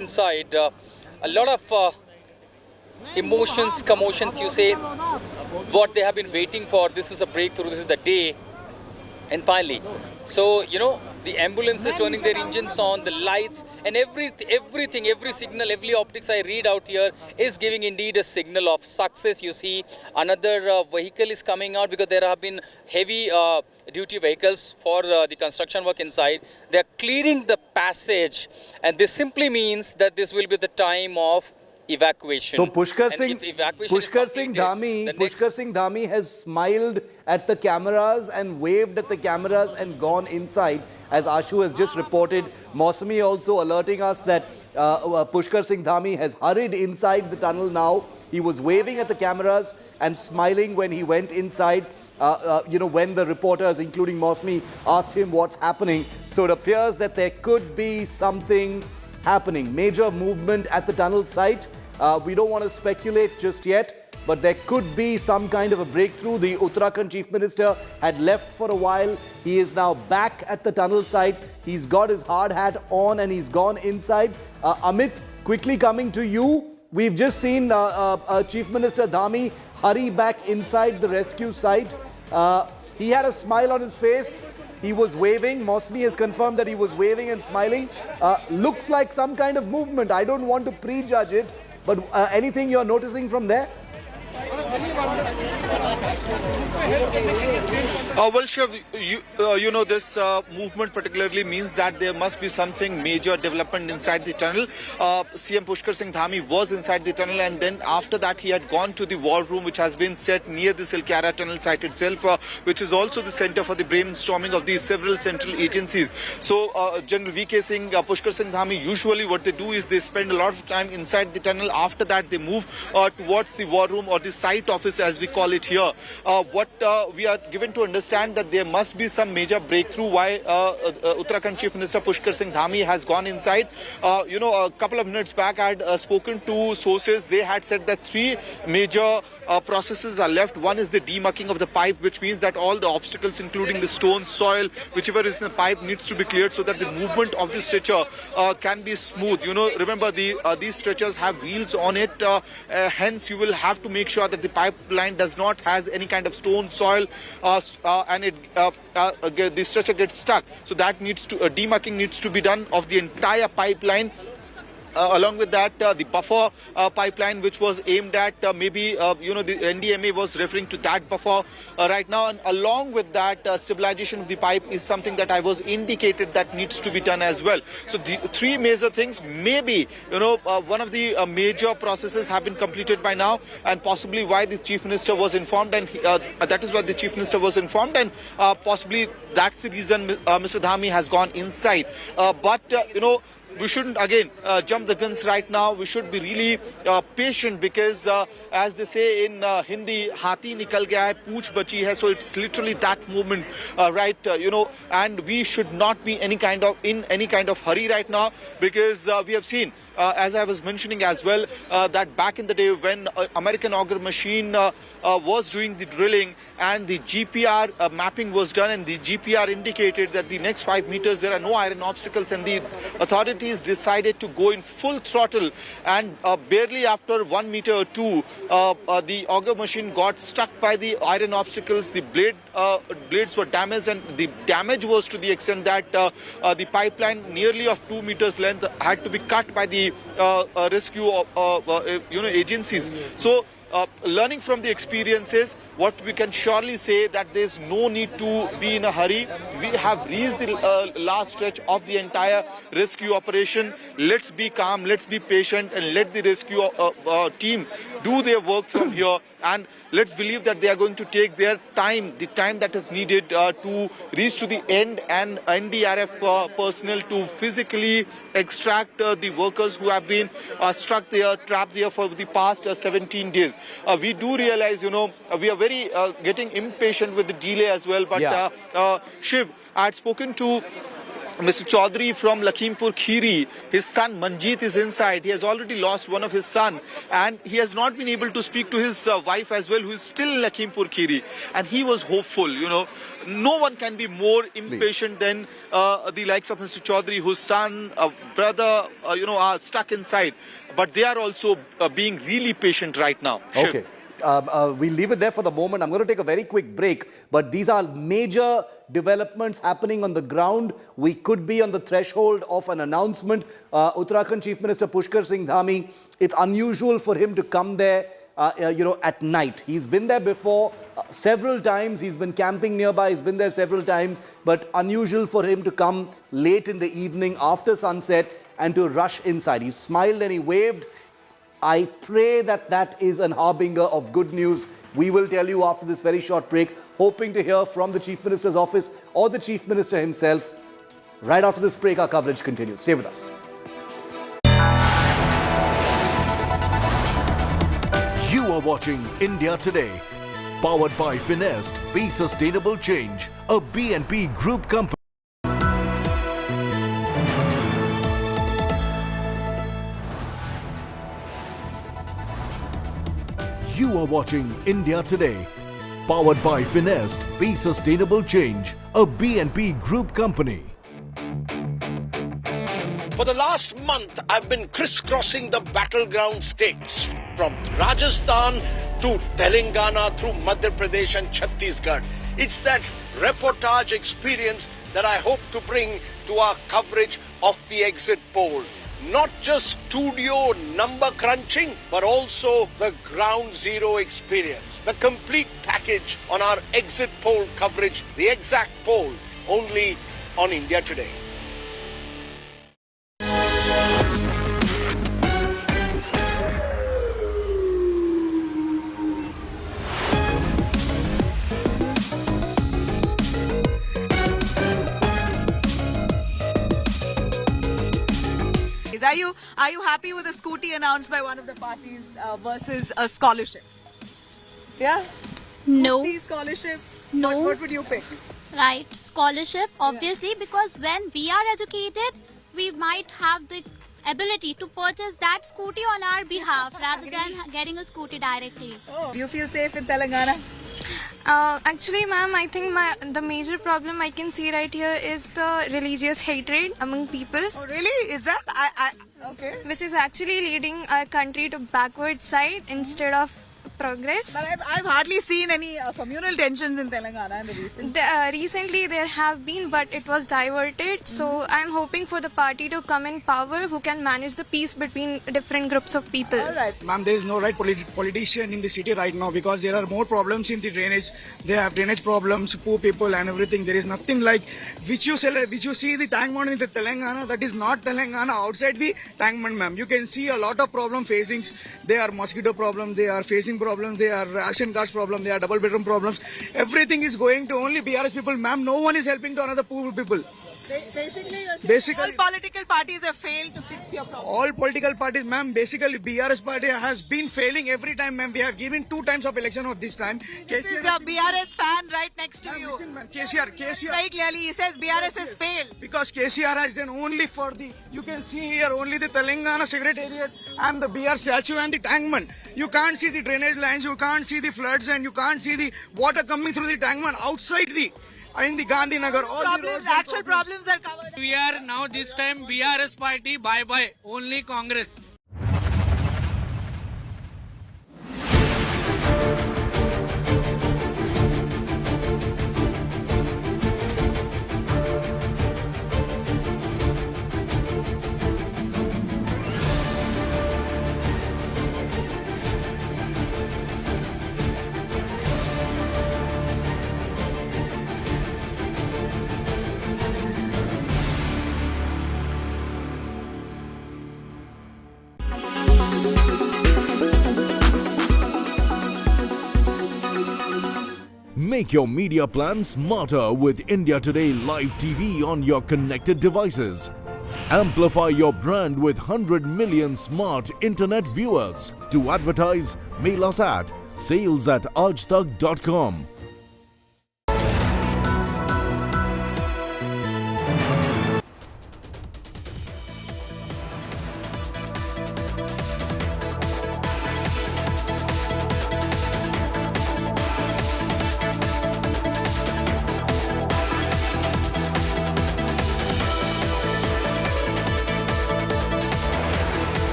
inside. A lot of emotions, commotions, you say, what they have been waiting for. This is a breakthrough, this is the day. And finally, so, the ambulance is turning their engines on, the lights and everything, every signal, every optics I read out here is giving indeed a signal of success. You see, another vehicle is coming out because there have been heavy duty vehicles for the construction work inside. They're clearing the passage, and this simply means that this will be the time of evacuation. So Pushkar Singh Dhami has smiled at the cameras and waved at the cameras and gone inside. As Ashu has just reported, Mausami also alerting us that Pushkar Singh Dhami has hurried inside the tunnel now. He was waving at the cameras and smiling when he went inside. When the reporters, including Mausami, asked him what's happening. So it appears that there could be something happening. Major movement at the tunnel site. We don't want to speculate just yet, but there could be some kind of a breakthrough. The Uttarakhand Chief Minister had left for a while. He is now back at the tunnel site. He's got his hard hat on and he's gone inside. Amit, quickly coming to you. We've just seen Chief Minister Dhami hurry back inside the rescue site. He had a smile on his face. He was waving. Mausami has confirmed that he was waving and smiling. Looks like some kind of movement. I don't want to prejudge it, but anything you're noticing from there? Well, Shiv, this movement particularly means that there must be something major development inside the tunnel. CM Pushkar Singh Dhami was inside the tunnel, and then after that he had gone to the war room which has been set near the Silkyara tunnel site itself, which is also the center for the brainstorming of these several central agencies. So General VK Singh, Pushkar Singh Dhami, usually what they do is they spend a lot of time inside the tunnel. After that they move towards the war room or the site office as we call it here. What we are given to understand that there must be some major breakthrough why Uttarakhand Chief Minister Pushkar Singh Dhami has gone inside. A couple of minutes back I had spoken to sources. They had said that three major processes are left. One is the demucking of the pipe, which means that all the obstacles, including the stone, soil, whichever is in the pipe, needs to be cleared so that the movement of the stretcher can be smooth. Remember these stretchers have wheels on it. Hence, you will have to make sure that the pipeline does not has any kind of stone, soil, and the stretcher gets stuck. So that needs to demucking needs to be done of the entire pipeline. Along with that, the buffer pipeline, which was aimed at the NDMA was referring to that buffer right now. And along with that, stabilization of the pipe is something that I was indicated that needs to be done as well. So the three major things, maybe, one of the major processes have been completed by now, and possibly why the Chief Minister was informed, and that is what the Chief Minister was informed, and possibly that's the reason Mr. Dhami has gone inside. We shouldn't again jump the guns right now. We should be really patient because as they say in Hindi, hati nikal gaya hai, pooch bachi hai. So it's literally that movement, right? And we should not be in any kind of hurry right now, because we have seen, as I was mentioning as well, that back in the day when American auger machine was doing the drilling and the GPR mapping was done, and the GPR indicated that the next 5 meters there are no iron obstacles, and the authorities decided to go in full throttle, and barely after 1 meter or two, the auger machine got stuck by the iron obstacles. The blades were damaged, and the damage was to the extent that the pipeline nearly of 2 meters length had to be cut by the rescue agencies. So learning from the experiences, what we can surely say that there's no need to be in a hurry. We have reached the last stretch of the entire rescue operation. Let's be calm, let's be patient, and let the rescue team do their work from here. And let's believe that they are going to take their time, the time that is needed to reach to the end, and NDRF personnel to physically extract the workers who have been stuck there, trapped there for the past 17 days. We do realize, we are very getting impatient with the delay as well. But Shiv, I had spoken to Mr. Chaudhary from Lakhimpur Kheri, his son Manjeet is inside. He has already lost one of his son, and he has not been able to speak to his wife as well, who is still in Lakhimpur Kheri. And he was hopeful, No one can be more impatient than the likes of Mr. Chaudhary, whose son, brother, are stuck inside. But they are also being really patient right now. Okay. We'll leave it there for the moment. I'm going to take a very quick break, but these are major developments happening on the ground. We could be on the threshold of an announcement. Uttarakhand Chief Minister Pushkar Singh Dhami, it's unusual for him to come there, at night. He's been there before several times. He's been camping nearby. He's been there several times, but unusual for him to come late in the evening after sunset and to rush inside. He smiled and he waved. I pray that is an harbinger of good news. We will tell you after this very short break, hoping to hear from the Chief Minister's office or the Chief Minister himself. Right after this break, our coverage continues. Stay with us. You are watching India Today, powered by Finest, Be Sustainable Change, a BNP Group company. You are watching India Today, powered by Finest, Be Sustainable Change, a BNP Group company. For the last month, I've been crisscrossing the battleground states from Rajasthan to Telangana through Madhya Pradesh and Chhattisgarh. It's that reportage experience that I hope to bring to our coverage of the exit poll. Not just studio number crunching, but also the ground zero experience. The complete package on our exit poll coverage, the exact poll, only on India Today. Are you happy with the scooty announced by one of the parties versus a scholarship? Yeah? No. Scooty, scholarship? No. What would you pick? Right. Scholarship, obviously, because when we are educated, we might have the ability to purchase that scooty on our behalf rather than getting a scooty directly. Oh. Do you feel safe in Telangana? Actually, ma'am, I think the major problem I can see right here is the religious hatred among peoples. Oh, really? Is that? Okay. Which is actually leading our country to backward side instead of progress. But I've hardly seen any communal tensions in Telangana in the recent. Recently there have been, but it was diverted. So I'm hoping for the party to come in power who can manage the peace between different groups of people. All right. Ma'am, there is no right politician in the city right now because there are more problems in the drainage. They have drainage problems, poor people and everything. There is nothing like which you see the tank in the Telangana. That is not Telangana outside the tankman, ma'am. You can see a lot of problem facing. There are mosquito problems. They are facing problems. They are ration cards problems. They are double bedroom problems. Everything is going to only BRS people, ma'am. No one is helping to another poor people. Basically, all political parties have failed to fix your problem. All political parties, ma'am, basically BRS party has been failing every time, ma'am. We have given 2 times of election of this time. This is a BRS fan right next to you. Listen, ma'am, KCR. Very clearly, he says BRS has failed. Because KCR has done only for the, you can see here only the Telangana Secretariat and the BR statue and the tankman. You can't see the drainage lines, you can't see the floods and you can't see the water coming through the tankman outside the, in the Gandhinagar. All Problems, actual problems are covered. We are now this time BRS party, bye-bye, only Congress. Make your media plan smarter with India Today Live TV on your connected devices. Amplify your brand with 100 million smart internet viewers. To advertise, mail us at sales@aajtak.com.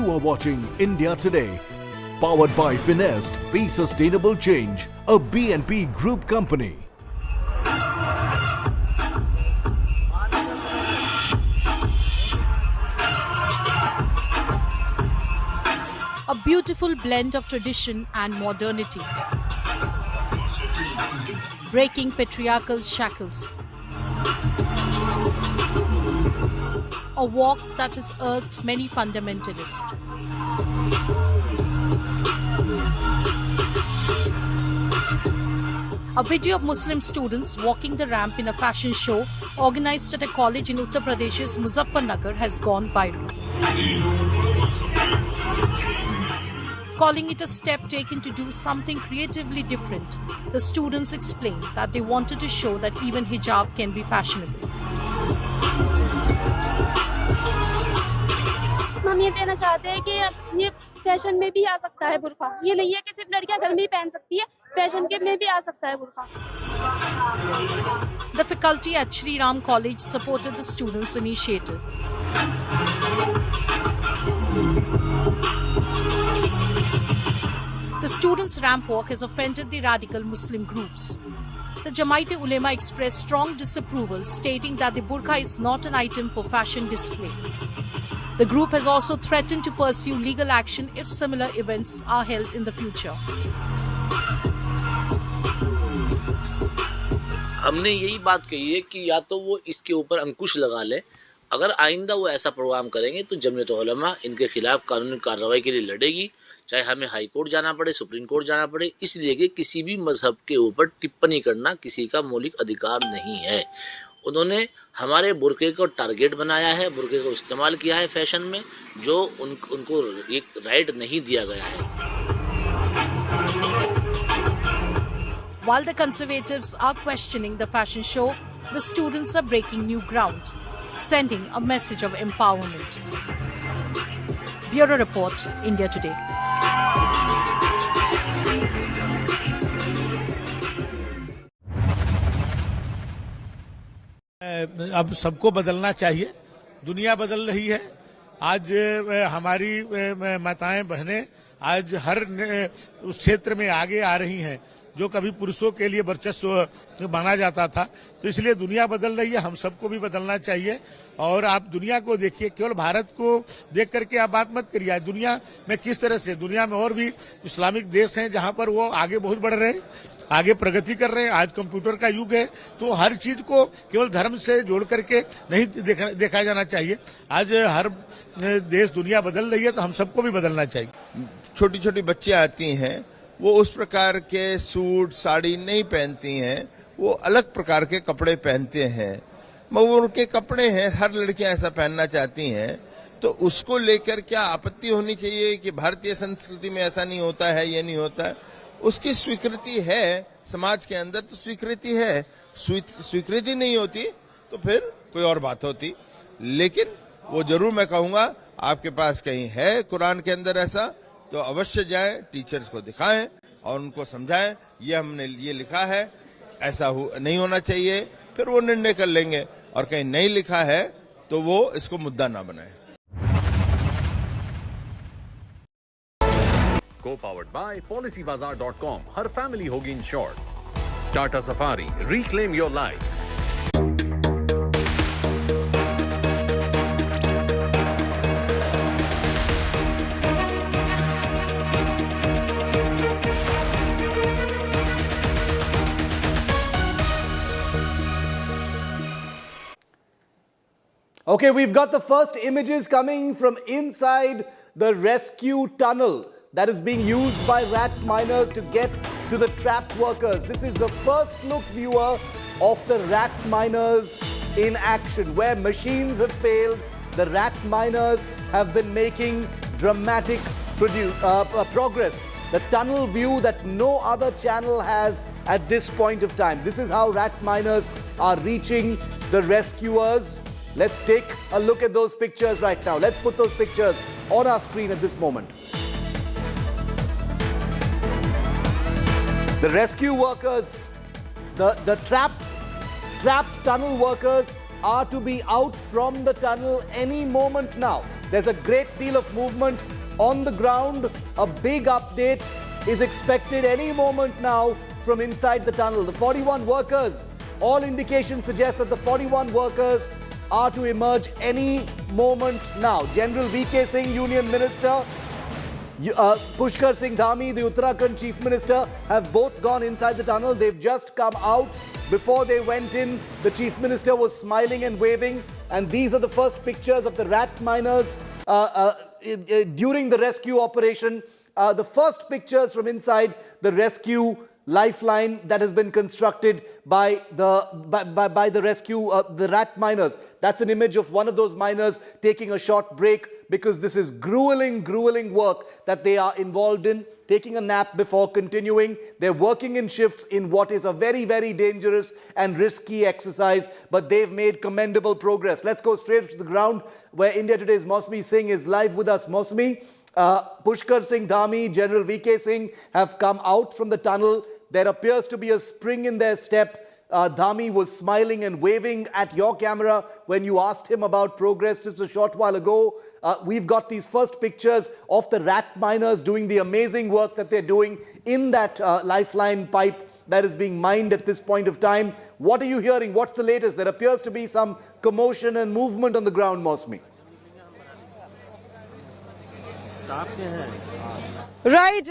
You are watching India Today. Powered by Finest, Be Sustainable Change, a BNP Group company. A beautiful blend of tradition and modernity, breaking patriarchal shackles. A walk that has irked many fundamentalists. A video of Muslim students walking the ramp in a fashion show organized at a college in Uttar Pradesh's Muzaffarnagar has gone viral. Calling it a step taken to do something creatively different, the students explained that they wanted to show that even hijab can be fashionable. हम ये देना चाहते हैं कि ये fashion में भी आ सकता है बुर्का, ये नहीं है कि सिर्फ लड़कियां घर में ही पहन सकती है, फैशन के में भी आ सकता है बुर्का. The faculty at Shri Ram College supported the students' initiative. The students' ramp walk has offended the radical Muslim groups. The Jamaat-e-Ulema expressed strong disapproval, stating that the burqa is not an item for fashion display. The group has also threatened to pursue legal action if similar events are held in the future. हमने यही बात कही है कि या तो वो इसके ऊपर अंकुश लगा ले, अगर आइंदा वो ऐसा प्रोग्राम करेंगे तो जमीयत उलमा इनके खिलाफ कानूनी कार्रवाई के लिए लड़ेगी, चाहे हमें हाई कोर्ट जाना पड़े, सुप्रीम कोर्ट जाना पड़े, इसलिए कि किसी भी मजहब के ऊपर टिप्पणी करना किसी का मौलिक अधिकार नहीं है. उन्होंने हमारे बुर्के को टारगेट बनाया है, बुर्के को इस्तेमाल किया है फैशन में, जो उनको एक राइट नहीं दिया गया है. While the conservatives are questioning the fashion show, the students are breaking new ground, sending a message of empowerment. Bureau Report, India Today. अब सबको बदलना चाहिए, दुनिया बदल रही है. आज हमारी माताएं बहनें आज हर उस क्षेत्र में आगे आ रही हैं जो कभी पुरुषों के लिए वर्चस्व माना जाता था. तो इसलिए दुनिया बदल रही है, हम सबको भी बदलना चाहिए. और आप दुनिया को देखिए, केवल भारत को देख करके आप बात मत करिए. दुनिया में किस तरह से, दुनिया में और भी इस्लामिक देश हैं जहां पर वो आगे बहुत बढ़ रहे हैं, आगे प्रगति कर रहे हैं. आज कंप्यूटर का युग है, तो हर चीज को केवल धर्म से जोड़ करके नहीं देखा जाना चाहिए. आज हर देश दुनिया बदल रही है, तो हम सबको भी बदलना चाहिए. छोटी छोटी बच्चियां आती हैं, वो उस प्रकार के सूट साड़ी नहीं पहनती हैं, वो अलग प्रकार के कपड़े पहनते हैं. मगर उनके कपड़े हैं, हर लड़कियां ऐसा पहनना चाहती हैं, तो उसको लेकर क्या आपत्ति होनी चाहिए कि भारतीय संस्कृति में ऐसा नहीं होता है, ये नहीं होता है. उसकी स्वीकृति है समाज के अंदर, तो स्वीकृति है. स्वीकृति नहीं होती तो फिर कोई और बात होती. लेकिन वो जरूर मैं कहूंगा, आपके पास कहीं है कुरान के अंदर ऐसा, तो अवश्य जाएं, टीचर्स को दिखाएं और उनको समझाएं, ये हमने ये लिखा है, ऐसा नहीं होना चाहिए. फिर वो निर्णय कर लेंगे. और कहीं नहीं लिखा है तो वो इसको मुद्दा ना बनाए. Co-powered by PolicyBazaar.com. हर फैमिली होगी insured. Tata Safari, reclaim your life. Okay, we've got the first images coming from inside the rescue tunnel that is being used by rat miners to get to the trapped workers. This is the first look, viewer, of the rat miners in action. Where machines have failed, the rat miners have been making dramatic progress. The tunnel view that no other channel has at this point of time. This is how rat miners are reaching the rescuers. Let's take a look at those pictures right now. Let's put those pictures on our screen at this moment. The rescue workers, the trapped tunnel workers are to be out from the tunnel any moment now. There's a great deal of movement on the ground. A big update is expected any moment now from inside the tunnel. The 41 workers, all indications suggest that the 41 workers are to emerge any moment now. General VK Singh, Union Minister, Pushkar Singh Dhami, the Uttarakhand Chief Minister, have both gone inside the tunnel. They've just come out. Before they went in, the Chief Minister was smiling and waving. And these are the first pictures of the rat miners during the rescue operation. The first pictures from inside the rescue lifeline that has been constructed by the rescue, the rat miners. That's an image of one of those miners taking a short break because this is grueling work that they are involved in, taking a nap before continuing. They're working in shifts in what is a very dangerous and risky exercise, but they've made commendable progress. Let's go straight to the ground where India Today's Mosmi Singh is live with us. Mosmi, Pushkar Singh Dhami, General VK Singh have come out from the tunnel. There appears to be a spring in their step. Dhami was smiling and waving at your camera when you asked him about progress just a short while ago. We've got these first pictures of the rat miners doing the amazing work that they're doing in that lifeline pipe that is being mined at this point of time. What are you hearing? What's the latest? There appears to be some commotion and movement on the ground, Mosmi. Right,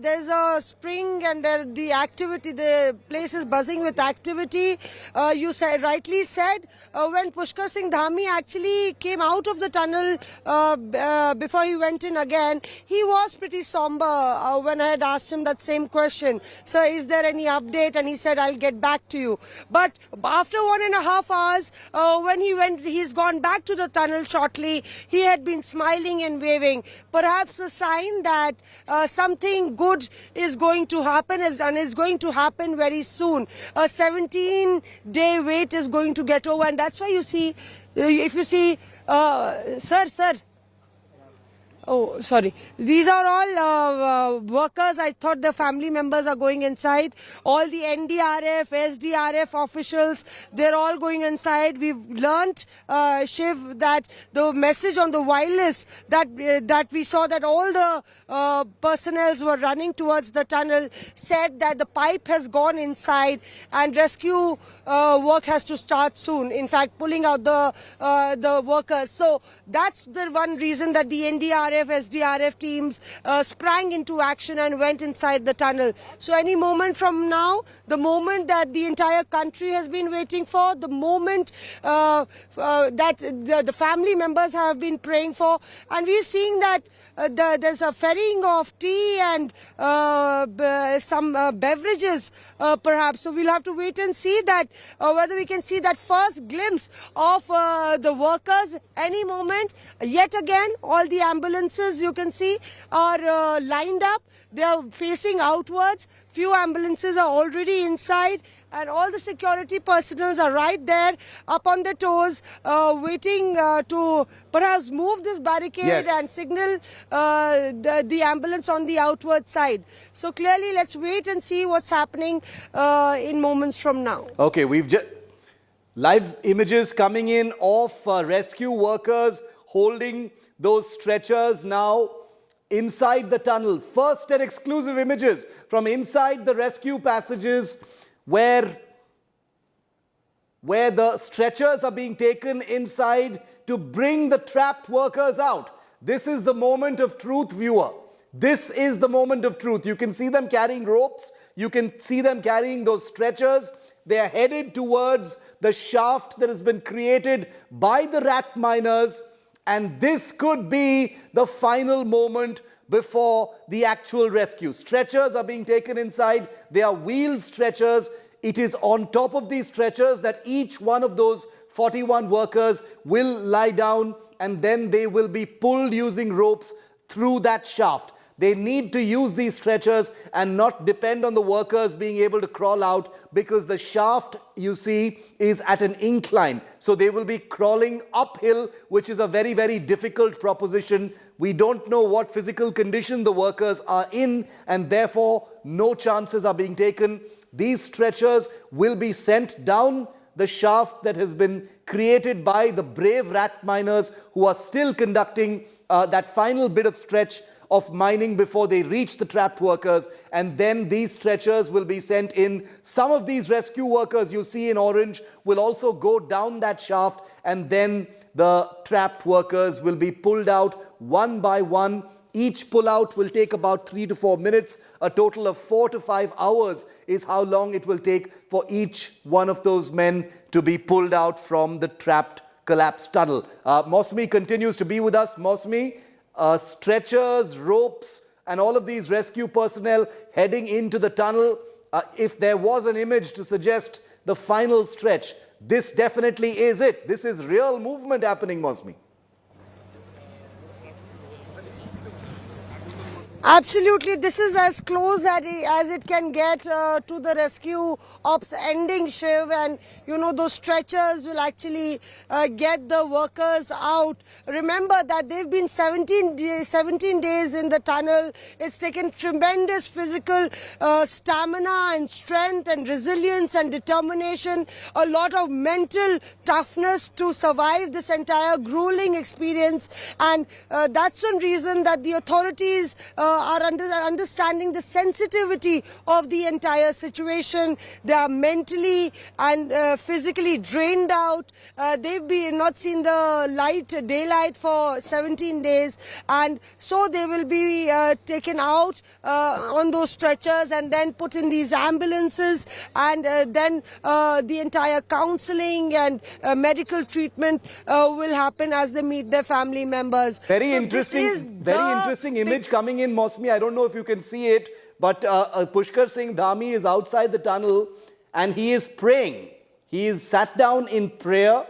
there's a spring and the activity, the place is buzzing with activity. You rightly said, when Pushkar Singh Dhami actually came out of the tunnel before he went in again, he was pretty somber when I had asked him that same question. So is there any update? And he said, I'll get back to you. But after 1.5 hours, when he's gone back to the tunnel shortly, he had been smiling and waving. Perhaps a sign that something good is going to happen and is going to happen very soon. A 17-day wait is going to get over, and that's why you see, if you see, sir. Oh, sorry. These are all workers. I thought the family members are going inside. All the NDRF, SDRF officials, they're all going inside. We've learnt, Shiv, that the message on the wireless that we saw that all the personnel were running towards the tunnel said that the pipe has gone inside and rescue work has to start soon. In fact, pulling out the workers. So that's the one reason that the NDRF, SDRF teams sprang into action and went inside the tunnel. So any moment from now, the moment that the entire country has been waiting for, the moment that the family members have been praying for, and we're seeing that there's a ferrying of tea and some beverages perhaps. So we'll have to wait and see that whether we can see that first glimpse of the workers any moment. Yet again, all the ambulances you can see are lined up. They are facing outwards. Few ambulances are already inside. And all the security personnel are right there, up on their toes, waiting to perhaps move this barricade and signal the ambulance on the outward side. So clearly, let's wait and see what's happening in moments from now. Okay, we've just live images coming in of rescue workers holding those stretchers now inside the tunnel. First and exclusive images from inside the rescue passages, where the stretchers are being taken inside to bring the trapped workers out. This is the moment of truth, viewer. This is the moment of truth. You can see them carrying ropes. You can see them carrying those stretchers. They are headed towards the shaft that has been created by the rat miners. And this could be the final moment before the actual rescue. Stretchers are being taken inside. They are wheeled stretchers. It is on top of these stretchers that each one of those 41 workers will lie down, and then they will be pulled using ropes through that shaft. They need to use these stretchers and not depend on the workers being able to crawl out, because the shaft, you see, is at an incline. So they will be crawling uphill, which is a very difficult proposition. We don't know what physical condition the workers are in, and therefore no chances are being taken. These stretchers will be sent down the shaft that has been created by the brave rat miners who are still conducting that final bit of stretch of mining before they reach the trapped workers, and then these stretchers will be sent in. Some of these rescue workers you see in orange will also go down that shaft, and then the trapped workers will be pulled out one by one. Each pull-out will take about 3 to 4 minutes. A total of 4 to 5 hours is how long it will take for each one of those men to be pulled out from the trapped, collapsed tunnel. Mosmi continues to be with us. Mosmi, stretchers, ropes, and all of these rescue personnel heading into the tunnel. If there was an image to suggest the final stretch, this definitely is it. This is real movement happening, Mosmi. Absolutely, this is as close as it can get to the rescue ops ending, Shiv, and you know those stretchers will actually get the workers out. Remember that they've been 17 days in the tunnel. It's taken tremendous physical stamina and strength and resilience and determination, a lot of mental toughness to survive this entire grueling experience, and that's one reason that the authorities are understanding the sensitivity of the entire situation. They are mentally and physically drained out. They've not seen the daylight for 17 days, and so they will be taken out on those stretchers and then put in these ambulances, and then the entire counseling and medical treatment will happen as they meet their family members. Very interesting image coming in, Mosmi. I don't know if you can see it, but Pushkar Singh Dhami is outside the tunnel and he is praying. He is sat down in prayer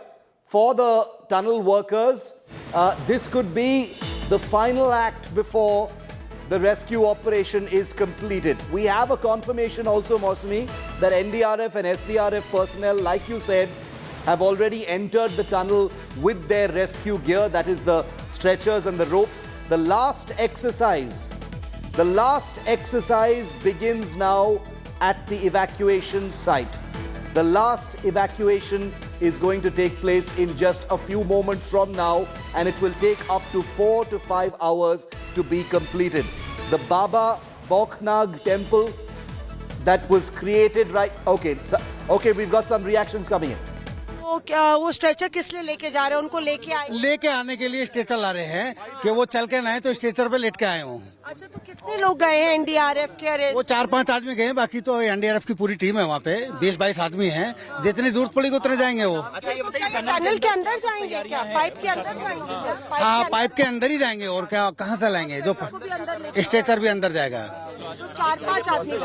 for the tunnel workers. This could be the final act before the rescue operation is completed. We have a confirmation also, Mosmi, that NDRF and SDRF personnel, like you said, have already entered the tunnel with their rescue gear, that is the stretchers and the ropes. The last exercise begins now at the evacuation site. The last evacuation is going to take place in just a few moments from now, and it will take up to 4 to 5 hours to be completed. The Baba Boknag temple that was created Okay, we've got some reactions coming in. वो stretcher किस लिए लेके जा रहे हैं? उनको लेके आने के लिए स्ट्रेचर ला रहे हैं कि वो चल के ना आए तो स्ट्रेचर पे लेट के आए हों। अच्छा, तो कितने लोग गए हैं एनडीआरएफ के? वो 4-5 आदमी गए, बाकी तो एनडीआरएफ की पूरी टीम है वहाँ पे, 20-22 आदमी हैं। जितनी जरूरत पड़ेगी उतने जाएंगे वो। अच्छा, ये टनल के अंदर जाएंगे क्या? पाइप के अंदर जाएंगे? हाँ, पाइप के अंदर ही जाएंगे, और क्या कहाँ से लाएंगे? जो स्ट्रेचर भी अंदर जाएगा। 4-5 आदमी?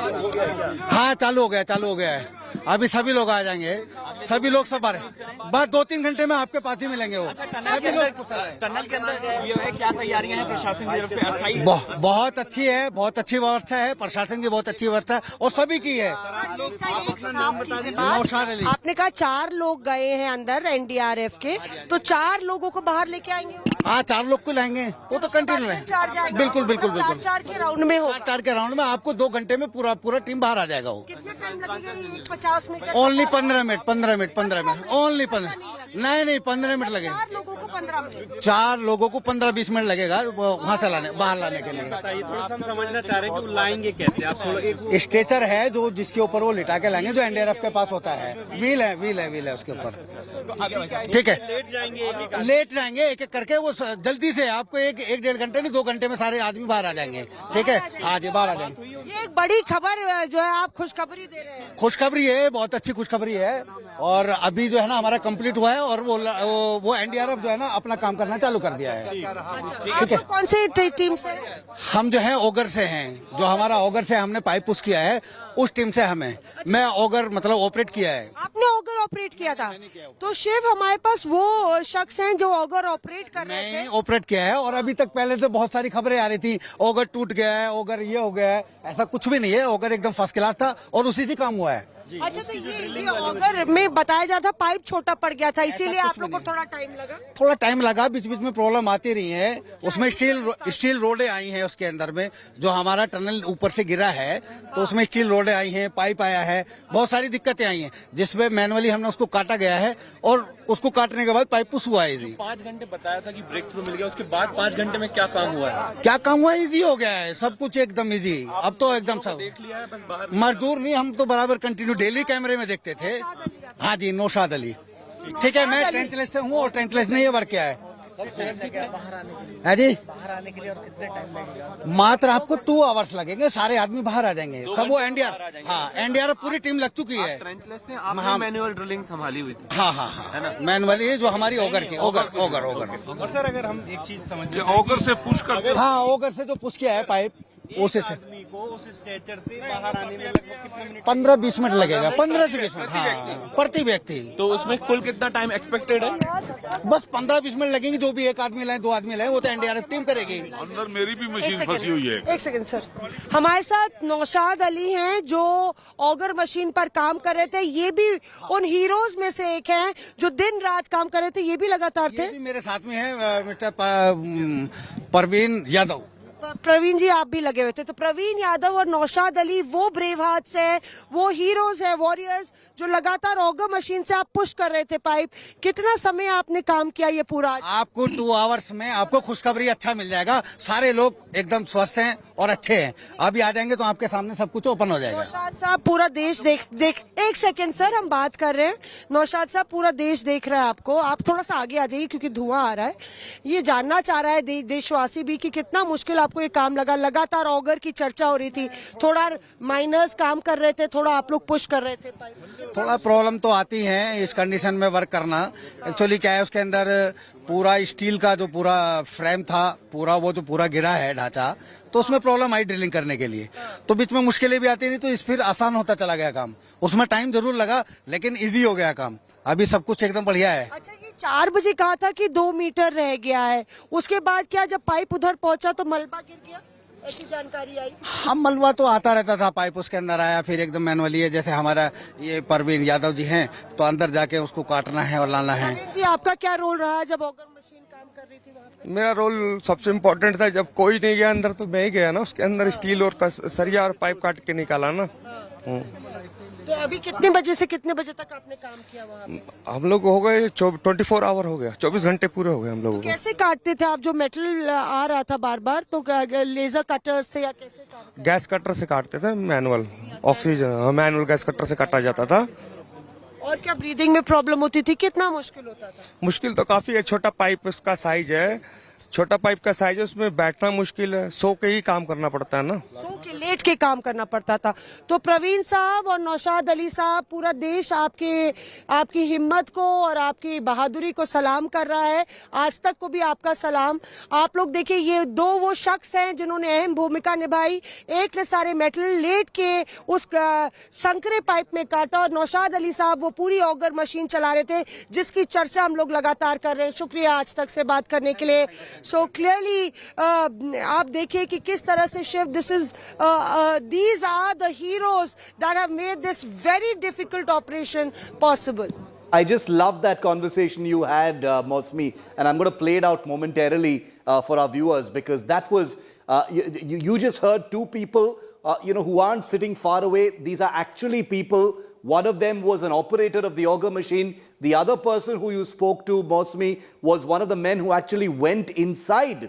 हाँ, चालू हो गया है। अभी सभी लोग आ जाएंगे, सभी लोग सब आ रहे हैं। बस 2-3 घंटे में आपके पास ही मिलेंगे वो। टनल के अंदर क्या तैयारियां हैं प्रशासन की तरफ से? अस्थायी बहुत अच्छी है, बहुत अच्छी व्यवस्था है, प्रशासन की बहुत अच्छी व्यवस्था है और सभी की है। आपने कहा 4 लोग गए हैं अंदर एनडीआरएफ के, तो 4 लोगों को बाहर लेके आएंगे? हाँ, 4 लोग को लाएंगे, वो तो कंटिन्यू है। बिल्कुल 4 के राउंड में हो? 4 के राउंड में आपको 2 घंटे में पूरा टीम बाहर आ जाएगा। वो कितना टाइम लगेगा? 50 minute? Only 15 minute, 15 minute, only 15। नहीं, 15 मिनट लगेगा। 4 लोगों को 15 मिनट? 4 लोगों को 15-20 मिनट लगेगा वहाँ से बाहर लाने के लिए। थोड़ा सा हम समझना चाह रहे हैं कि लाएंगे कैसे आप? थोड़ा स्ट्रेचर है जो जिसके ऊपर वो लिटा के लाएंगे, जो एनडीआरएफ के पास होता है। व्हील है उसके ऊपर। ठीक है, लेट जाएंगे एक एक करके। वो जल्दी से आपको 1-1.5 घंटे नहीं, 2 घंटे में सारे आदमी बाहर आ जाएंगे। ठीक है, हाँ जी, बाहर आ जाएंगे। ये एक बड़ी खबर जो है आप खुशखबरी दे रहे हैं। खुशखबरी है, बहुत अच्छी खुशखबरी है। और अभी जो है ना हमारा कंप्लीट हुआ है, और वो एनडीआरएफ जो है ना अपना काम करना चालू कर दिया है। ठीक है, कौन से टीम से? हम जो है ओगर से हैं, जो हमारा ओगर से हमने पाइप पुश किया है, उस टीम से मैं ओगर मतलब ऑपरेट किया है। आपने ओगर ऑपरेट किया था? तो शिव, हमारे पास वो शख्स हैं जो ओगर ऑपरेट कर रहे थे। मैंने ऑपरेट किया है, और अभी तक पहले से बहुत सारी खबरें आ रही थी, ओगर टूट गया है, ओगर ये हो गया है। ऐसा कुछ भी नहीं है, ओगर एकदम फर्स्ट क्लास था और उसी से काम हुआ है। अच्छा, तो ये ऑगर में बताया जा रहा था पाइप छोटा पड़ गया था, इसीलिए आप लोग को थोड़ा टाइम लगा। बीच बीच में प्रॉब्लम आती रही है। उसमें स्टील रोडें आई हैं उसके अंदर में, जो हमारा टनल ऊपर से गिरा है तो उसमें स्टील रोडें आई हैं, पाइप आया है, बहुत सारी दिक्कतें आई हैं, जिसमें मैनुअली हमने उसको काटा गया है और उसको काटने के बाद पाइप पुश हुआ है। 5 घंटे बताया था कि ब्रेक थ्रू मिल गया, उसके बाद 5 घंटे में क्या काम हुआ है? क्या काम हुआ? इजी हो गया है सब कुछ, एकदम इजी। अब तो एकदम सब देख लिया है, बस बाहर मजदूर नहीं, हम तो बराबर कंटिन्यू डेली कैमरे में देखते थे। हाँ जी, नौशाद अली। ठीक है, मैं ट्रेंचलेस से हूँ और ट्रेंचलेस ने ये वर्क किया है। है जी, मात्र आपको 2 आवर्स लगेंगे, सारे आदमी बाहर आ जाएंगे। सब वो एनडीआर, हाँ एनडीआर पूरी टीम लग चुकी है। ट्रेंचलेस से आपने मैनुअल ड्रिलिंग संभाली हुई थी? हाँ हाँ हाँ, है ना, मैनुअली जो हमारी ओगर की ओगर। और सर अगर हम एक चीज समझ, ओगर से पुश करते, हाँ ओगर से जो पुश किया है पाइप, उसे आदमी को उस स्ट्रेचर से बाहर आने में लगभग कितने मिनट? 15-20 मिनट लगेगा, 15 से 20 मिनट, हाँ प्रति व्यक्ति। तो उसमें कुल कितना टाइम एक्सपेक्टेड है? बस 15-20 मिनट लगेंगे। जो भी एक आदमी लाए, 2 आदमी लाए, वो तो एनडीआरएफ टीम करेगी। अंदर मेरी भी मशीन फंसी हुई है। एक सेकंड सर, हमारे साथ नौशाद अली हैं जो ऑगर मशीन पर काम कर रहे थे। ये भी उन हीरोज में से एक हैं जो दिन रात काम कर रहे थे। ये भी लगातार थे। मेरे साथ में है मिस्टर परवीन यादव। प्रवीण जी, आप भी लगे हुए थे। तो प्रवीण यादव और नौशाद अली वो ब्रेव हार्ट्स हैं, वो हीरोज हैं, वॉरियर्स, जो लगातार ऑगर मशीन से आप पुश कर रहे थे पाइप। कितना समय आपने काम किया ये पूरा? आपको 2 आवर्स में आपको खुशखबरी अच्छा मिल जाएगा। सारे लोग एकदम स्वस्थ हैं और अच्छे हैं। अभी आ जाएंगे तो आपके सामने सब कुछ ओपन हो जाएगा। नौशाद साहब, पूरा देश देख एक सेकंड सर, हम बात कर रहे हैं। नौशाद साहब, पूरा देश देख रहा है आपको। आप थोड़ा सा आगे आ जाइए क्योंकि धुआं आ रहा है। ये जानना चाह रहा है देशवासी भी कि कितना मुश्किल आपको ये काम लगा। लगातार ऑगर की चर्चा हो रही थी, थोड़ा माइनर्स काम कर रहे थे, थोड़ा आप लोग पुश कर रहे थे पाइप। थोड़ा प्रॉब्लम तो आती है इस कंडीशन में वर्क करना। एक्चुअली क्या है, उसके अंदर पूरा स्टील का जो पूरा फ्रेम था, पूरा वो जो पूरा गिरा है ढांचा, तो उसमें प्रॉब्लम आई ड्रिलिंग करने के लिए। तो बीच में मुश्किलें भी आती थी, तो इस फिर आसान होता चला गया काम। उसमें टाइम जरूर लगा लेकिन इजी हो गया काम। अभी सब कुछ एकदम बढ़िया है। अच्छा, ये 4 बजे कहा था कि 2 मीटर रह गया है, उसके बाद क्या जब पाइप उधर पहुंचा तो मलबा गिर गया, ऐसी जानकारी आई? हाँ, मलबा तो आता रहता था, पाइप उसके अंदर आया, फिर एकदम मैनुअली है। जैसे हमारा ये परवीन यादव जी हैं, तो अंदर जाके उसको काटना है और लाना है। जी, आपका क्या रोल रहा जब ऑगर मशीन काम कर रही थी वहाँ पे? मेरा रोल सबसे इम्पोर्टेंट था। जब कोई नहीं गया अंदर तो मैं ही गया ना, उसके अंदर स्टील और सरिया और पाइप काट के निकाला ना। तो अभी कितने बजे से कितने बजे तक आपने काम किया वहाँ पे? हम लोग हो गए 24 आवर हो गया, 24 घंटे पूरे हो गए हम लोगों को। कैसे काटते थे आप? जो मेटल आ रहा था बार बार, तो लेजर कटर्स थे या कैसे काम? गैस कटर से काटते थे, मैनुअल मैनुअल गैस कटर से काटा जाता था। और क्या ब्रीदिंग में प्रॉब्लम होती थी? कितना मुश्किल होता था? मुश्किल तो काफी है। छोटा पाइप उसका साइज है, छोटा पाइप का साइज है, उसमें बैठना मुश्किल है। सो के ही काम करना पड़ता है ना, सो के लेट के काम करना पड़ता था। तो प्रवीण साहब और नौशाद अली साहब, पूरा देश आपकी हिम्मत को और आपकी बहादुरी को सलाम कर रहा है। आज तक को भी आपका सलाम। आप लोग देखिए, ये 2 वो शख्स हैं जिन्होंने अहम भूमिका निभाई। एक ने सारे मेटल लेट के उस संकरे पाइप में काटा, और नौशाद अली साहब वो पूरी ऑगर मशीन चला रहे थे जिसकी चर्चा हम लोग लगातार कर रहे हैं। शुक्रिया आज तक से बात करने के लिए। So clearly, आप देखिए कि किस तरह से Shiv, these are the heroes that have made this very difficult operation possible. I just love that conversation you had, Mosmi, and I'm going to play it out momentarily for our viewers, because that was, you just heard 2 people, who aren't sitting far away. These are actually people. One of them was an operator of the auger machine. The other person who you spoke to, Mosmi, was one of the men who actually went inside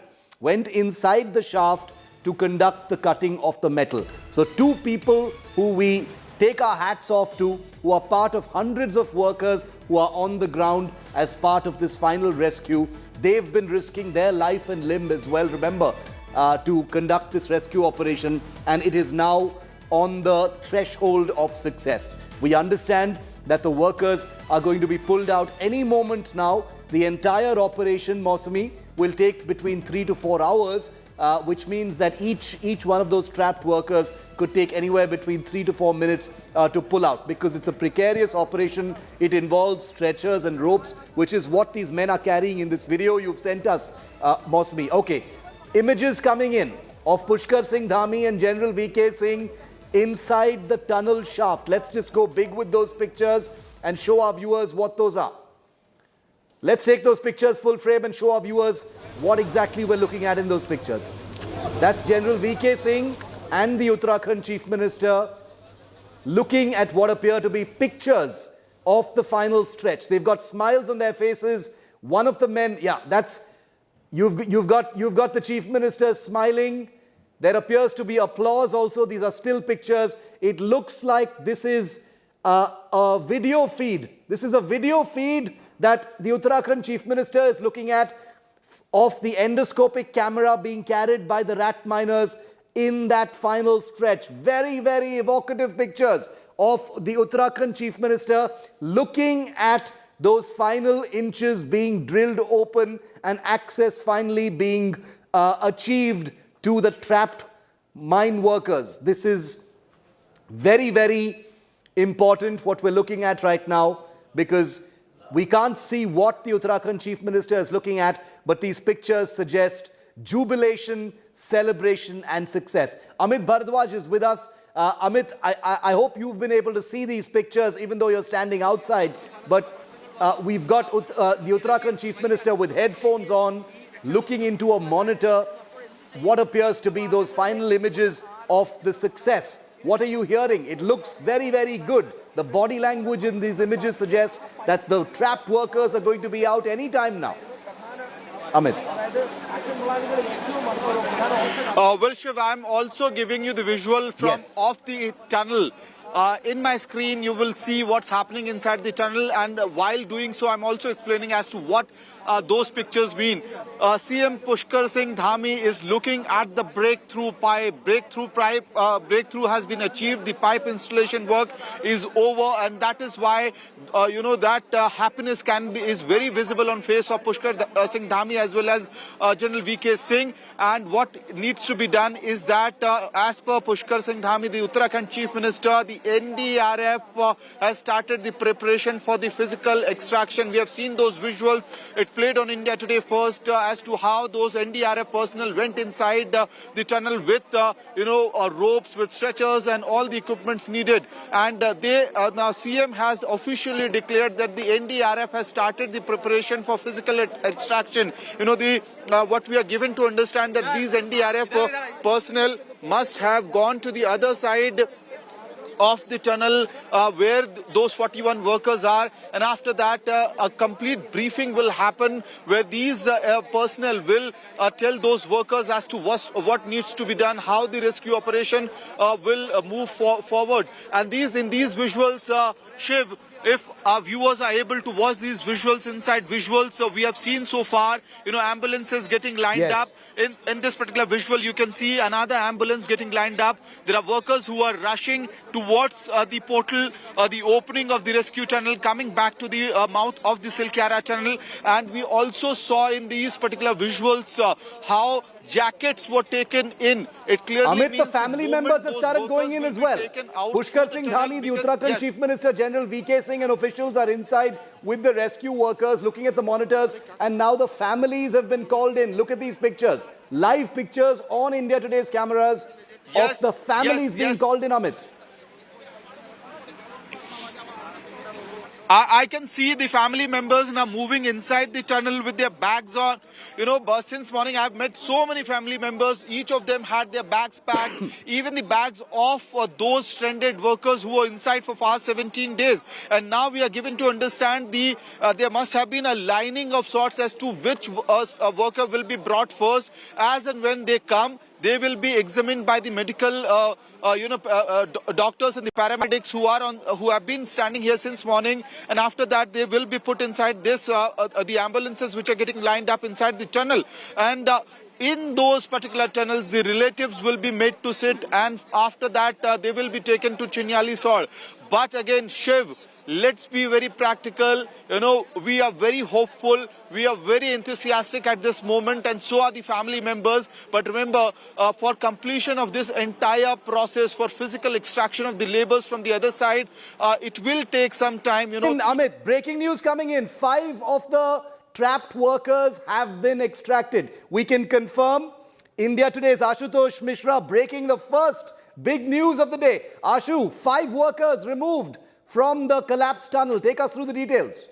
the shaft to conduct the cutting of the metal. So 2 people who we take our hats off to, who are part of hundreds of workers who are on the ground as part of this final rescue. They've been risking their life and limb as well, remember, to conduct this rescue operation, and it is now on the threshold of success. We understand that the workers are going to be pulled out any moment now. The entire operation, Mosami, will take between 3 to 4 hours, which means that each one of those trapped workers could take anywhere between 3 to 4 minutes to pull out, because it's a precarious operation. It involves stretchers and ropes, which is what these men are carrying in this video you've sent us, Mosami. Okay, images coming in of Pushkar Singh Dhami and General VK Singh inside the tunnel shaft. Let's just go big with those pictures and show our viewers what those are. Let's take those pictures full frame and show our viewers what exactly we're looking at in those pictures. That's General VK Singh and the Uttarakhand Chief Minister looking at what appear to be pictures of the final stretch. They've got smiles on their faces. One of the men, yeah, that's, you've got the Chief Minister smiling. There appears to be applause also. These are still pictures. It looks like this is a video feed. This is a video feed that the Uttarakhand Chief Minister is looking at of the endoscopic camera being carried by the rat miners in that final stretch. Very, very evocative pictures of the Uttarakhand Chief Minister looking at those final inches being drilled open and access finally being achieved to the trapped mine workers. This is very, very important what we're looking at right now, because we can't see what the Uttarakhand Chief Minister is looking at, but these pictures suggest jubilation, celebration and success. Amit Bharadwaj is with us. Amit, I hope you've been able to see these pictures even though you're standing outside, but we've got the Uttarakhand Chief Minister with headphones on, looking into a monitor, what appears to be those final images of the success. What are you hearing? It looks very, very good. The body language in these images suggests that the trapped workers are going to be out any time now. Amit. Well, Shiv, I'm also giving you the visual from off the tunnel. In my screen, you will see what's happening inside the tunnel, and while doing so, I'm also explaining as to what those pictures mean. CM Pushkar Singh Dhami is looking at the breakthrough pipe. Breakthrough has been achieved. The pipe installation work is over, and that is why that happiness is very visible on face of Pushkar Singh Dhami as well as General VK Singh. And what needs to be done is that, as per Pushkar Singh Dhami, the Uttarakhand Chief Minister, the NDRF has started the preparation for the physical extraction. We have seen those visuals. It played on India Today first as to how those NDRF personnel went inside the tunnel with ropes, with stretchers and all the equipments needed. And now CM has officially declared that the NDRF has started the preparation for physical extraction. What we are given to understand that these NDRF personnel must have gone to the other side of the tunnel where those 41 workers are, and after that a complete briefing will happen where these personnel will tell those workers as to what needs to be done, how the rescue operation will move forward. And in these visuals, Shiv, if our viewers are able to watch these visuals inside visuals, we have seen so far, ambulances getting lined up. In this particular visual, you can see another ambulance getting lined up. There are workers who are rushing towards the portal, the opening of the rescue tunnel, coming back to the mouth of the Silkyara tunnel. And we also saw in these particular visuals how jackets were taken in. It clearly Amit, the family members have started going in as well. Pushkar Singh Dhami, the Uttarakhand Chief Minister, General VK Singh and officials are inside with the rescue workers looking at the monitors, and now the families have been called in. Look at these pictures. Live pictures on India Today's cameras of the families being called in, Amit. I can see the family members now moving inside the tunnel with their bags on. Since morning I've met so many family members. Each of them had their bags packed, even the bags of those stranded workers who were inside for past 17 days. And now we are given to understand there must have been a lining of sorts as to which worker will be brought first. As and when they come, they will be examined by the medical doctors and the paramedics who have been standing here since morning, and after that they will be put inside the ambulances which are getting lined up inside the tunnel. And in those particular tunnels, the relatives will be made to sit, and after that they will be taken to Chinyali Sor. But again, Shiv, let's be very practical. We are very hopeful. We are very enthusiastic at this moment, and so are the family members. But remember, for completion of this entire process, for physical extraction of the labours from the other side, it will take some time. Amit, breaking news coming in. 5 of the trapped workers have been extracted. We can confirm India Today's Ashutosh Mishra breaking the first Big news of the day. Ashu, 5 workers removed from the collapsed tunnel. Take us through the details.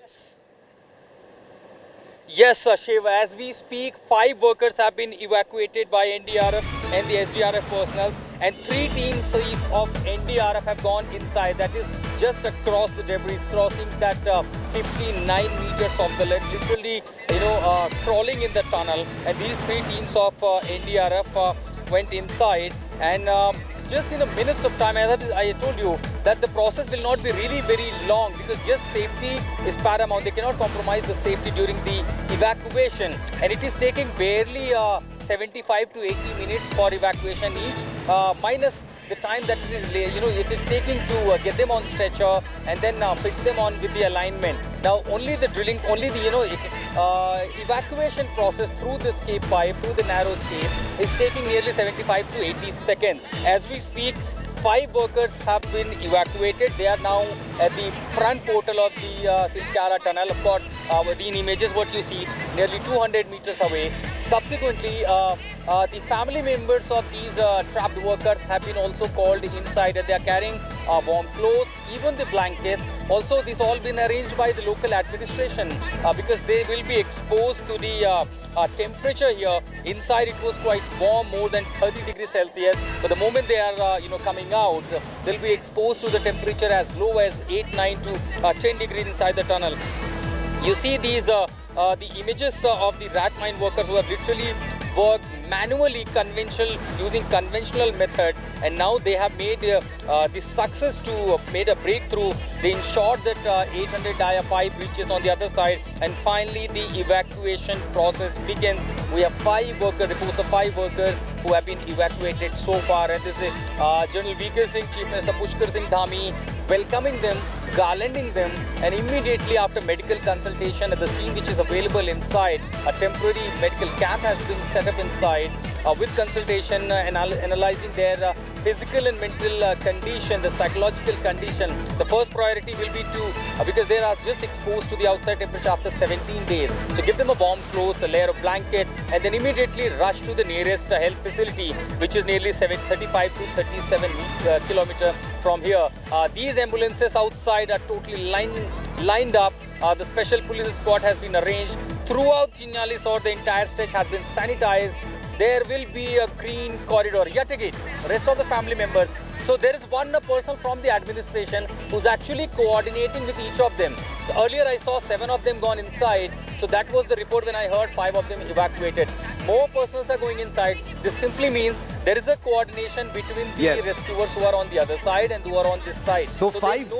Yes, Shiv, as we speak, 5 workers have been evacuated by NDRF and the SDRF personnel, and 3 teams of NDRF have gone inside. That is just across the debris, crossing that 59 meters of the lead, literally, crawling in the tunnel. And these 3 teams of NDRF went inside, and just in a minutes of time, as I told you, that the process will not be really very long, because just safety is paramount. They cannot compromise the safety during the evacuation, and it is taking barely 75 to 80 minutes for evacuation each, minus the time that it is taking to get them on stretcher and then fix them on with the alignment. Now only the drilling, only the evacuation process through the escape pipe, through the narrow escape, is taking nearly 75 to 80 seconds. As we speak, 5 workers have been evacuated. They are now at the front portal of the Silkyara tunnel. Of course, in images what you see, nearly 200 meters away. Subsequently, the family members of these trapped workers have been also called inside, and they are carrying warm clothes, even the blankets. Also, this all been arranged by the local administration because they will be exposed to the temperature here. Inside it was quite warm, more than 30 degrees Celsius. But the moment they are coming out, they'll be exposed to the temperature as low as 8, 9 to 10 degrees inside the tunnel. You see these the images of the rat mine workers who have literally worked manually, using conventional method, and now they have made the success to made a breakthrough. They ensured that 800 dia pipe reaches on the other side, and finally the evacuation process begins. We have 5 worker reports of 5 workers who have been evacuated so far, and this is General V.K. Singh, Chief Minister Pushkar Singh Dhami, welcoming them, garlanding them, and immediately after medical consultation, the team which is available inside, a temporary medical camp has been set up inside with consultation and analyzing their physical and mental condition, the psychological condition. The first priority will be to, because they are just exposed to the outside temperature after 17 days. So give them a warm clothes, a layer of blanket, and then immediately rush to the nearest health facility, which is nearly 35 to 37 kilometers from here. These ambulances outside are totally lined up. The special police squad has been arranged throughout Chinnalis, or the entire stretch has been sanitized. There will be a green corridor yet again. Rest of the family members. So there is one person from the administration who's actually coordinating with each of them. So earlier I saw 7 of them gone inside. So that was the report when I heard 5 of them evacuated. More persons are going inside. This simply means there is a coordination between the rescuers who are on the other side and who are on this side. So 5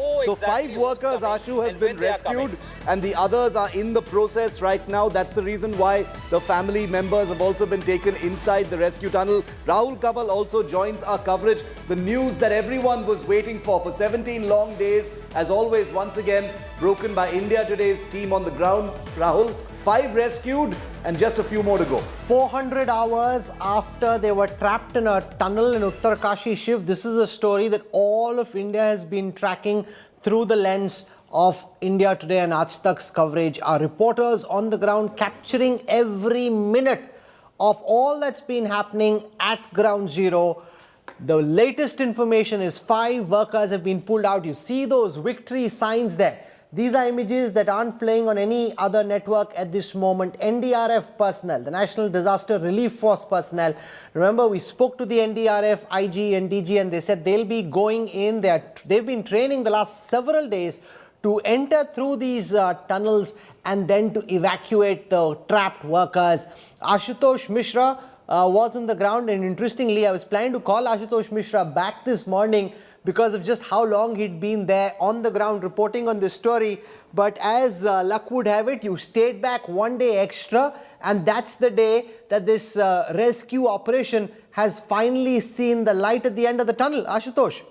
workers, Ashu, have been rescued, and the others are in the process right now. That's the reason why the family members have also been taken inside the rescue tunnel. Rahul Kaval also joins our coverage. The news that everyone was waiting for 17 long days, as always, once again broken by India Today's team on the ground. Rahul, 5 rescued and just a few more to go. 400 hours after they were trapped in a tunnel in Uttarkashi, Shiv, this is a story that all of India has been tracking through the lens of India Today and Aaj Tak's coverage. Our reporters on the ground capturing every minute of all that's been happening at ground zero. The latest information is 5 workers have been pulled out. You see those victory signs there. These are images that aren't playing on any other network at this moment. NDRF personnel, the National Disaster Relief Force personnel. Remember, we spoke to the NDRF, IG and DG, and they said they'll be going in there. They've been training the last several days to enter through these tunnels and then to evacuate the trapped workers. Ashutosh Mishra was on the ground, and interestingly, I was planning to call Ashutosh Mishra back this morning because of just how long he'd been there on the ground reporting on this story. But as luck would have it, you stayed back one day extra, and that's the day that this rescue operation has finally seen the light at the end of the tunnel. Ashutosh.